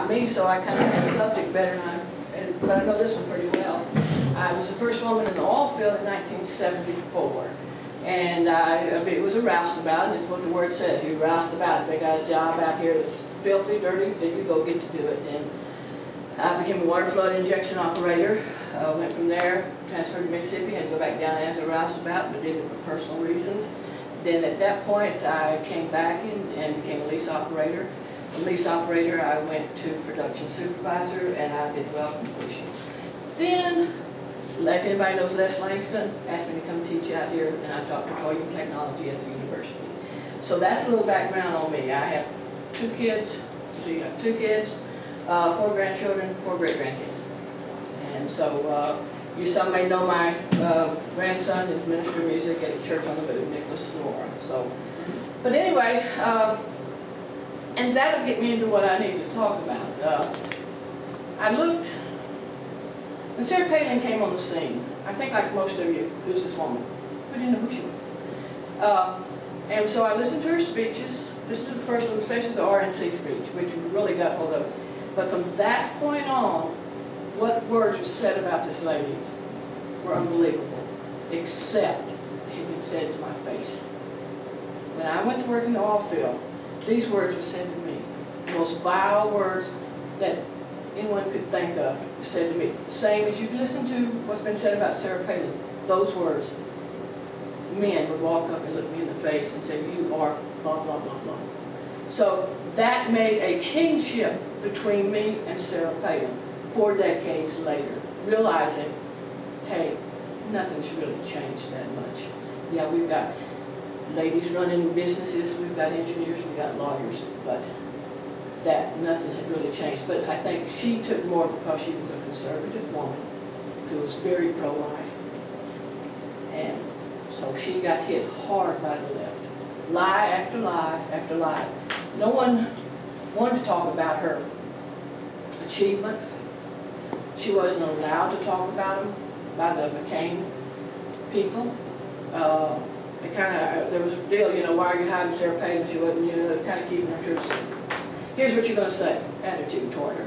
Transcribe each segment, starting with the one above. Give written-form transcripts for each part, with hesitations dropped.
Me, so I kind of know the subject better, but I know this one pretty well. I was the first woman in the oil field in 1974, and it was a roustabout, and it's what the word says, you roustabout. If they got a job out here that's filthy, dirty, then you go get to do it. And I became a water flood injection operator, went from there, transferred to Mississippi, had to go back down as a roustabout, but did it for personal reasons. Then at that point, I came back and became a lease operator. From lease operator, I went to production supervisor, and I did well completions. Then, if anybody knows Les Langston, asked me to come teach out here, and I taught petroleum technology at the university. So that's a little background on me. I have two kids, 4 grandchildren, 4 great-grandkids. And so, some may know my grandson is minister of music at the Church on the Move, Nicholas Laura. So, but anyway, and that'll get me into what I need to talk about. I looked, when Sarah Palin came on the scene, I think like most of you, who's this woman? We didn't know who she was. And so I listened to her speeches, listened to the first one, especially the RNC speech, which really got hold of it. But from that point on, what words were said about this lady were unbelievable, except they had been said to my face. When I went to work in the oil field, these words were said to me. The most vile words that anyone could think of were said to me. The same as you've listened to what's been said about Sarah Palin. Those words. Men would walk up and look me in the face and say, "You are blah, blah, blah, blah." So that made a kinship between me and Sarah Palin 4 decades later, realizing, hey, nothing's really changed that much. Yeah, we've got ladies running businesses, we've got engineers, we've got lawyers, but that nothing had really changed. But I think she took more because she was a conservative woman who was very pro-life. And so she got hit hard by the left. Lie after lie after lie. No one wanted to talk about her achievements. She wasn't allowed to talk about them by the McCain people. There was a deal, why are you hiding Sarah Palin? She wasn't, kind of keeping her to herself. Here's what you're going to say, attitude toward her.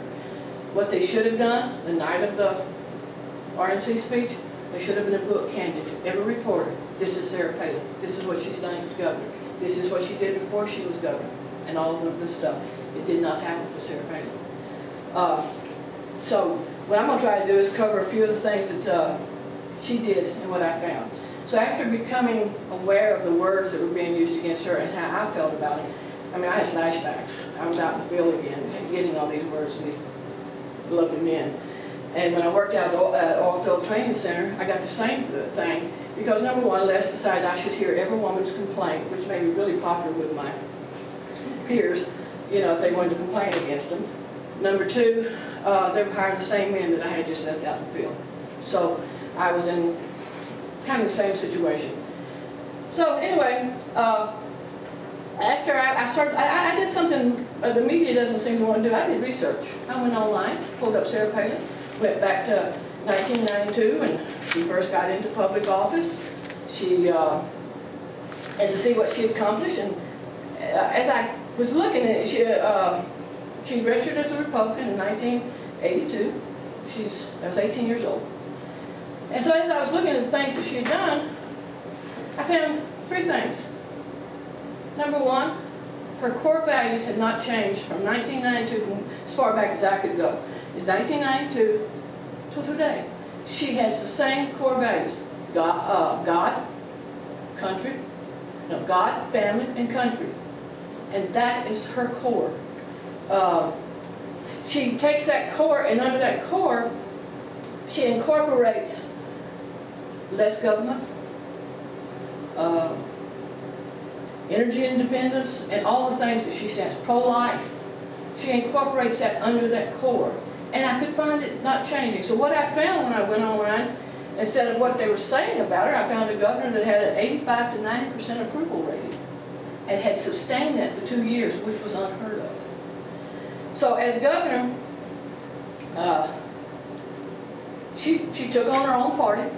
What they should have done the night of the RNC speech, there should have been a book handed to every reporter. This is Sarah Palin. This is what she's done as governor. This is what she did before she was governor. And all of this stuff. It did not happen for Sarah Palin. So what I'm going to try to do is cover a few of the things that she did and what I found. So after becoming aware of the words that were being used against her and how I felt about it, I mean, I had flashbacks. I was out in the field again and getting all these words from these lovely men. And when I worked out at the Oil Field Training Center, I got the same thing because, number one, Les decided I should hear every woman's complaint, which made me really popular with my peers, if they wanted to complain against them. Number two, they were hiring the same men that I had just left out in the field. So I was in kind of the same situation. So anyway, after I started, I did something the media doesn't seem to want to do. I did research. I went online, pulled up Sarah Palin, went back to 1992 when she first got into public office. She and to see what she accomplished. And as I was looking at it, she registered as a Republican in 1982. I was 18 years old. And so as I was looking at the things that she had done, I found 3 things. Number one, her core values had not changed from 1992, from as far back as I could go. It's 1992 till today. She has the same core values. God, God, family, and country. And that is her core. She takes that core, and under that core, she incorporates less government, energy independence, and all the things that she says, pro-life. She incorporates that under that core. And I could find it not changing. So what I found when I went online, instead of what they were saying about her, I found a governor that had an 85 to 90% approval rating and had sustained that for 2 years, which was unheard of. So as governor, she took on her own party.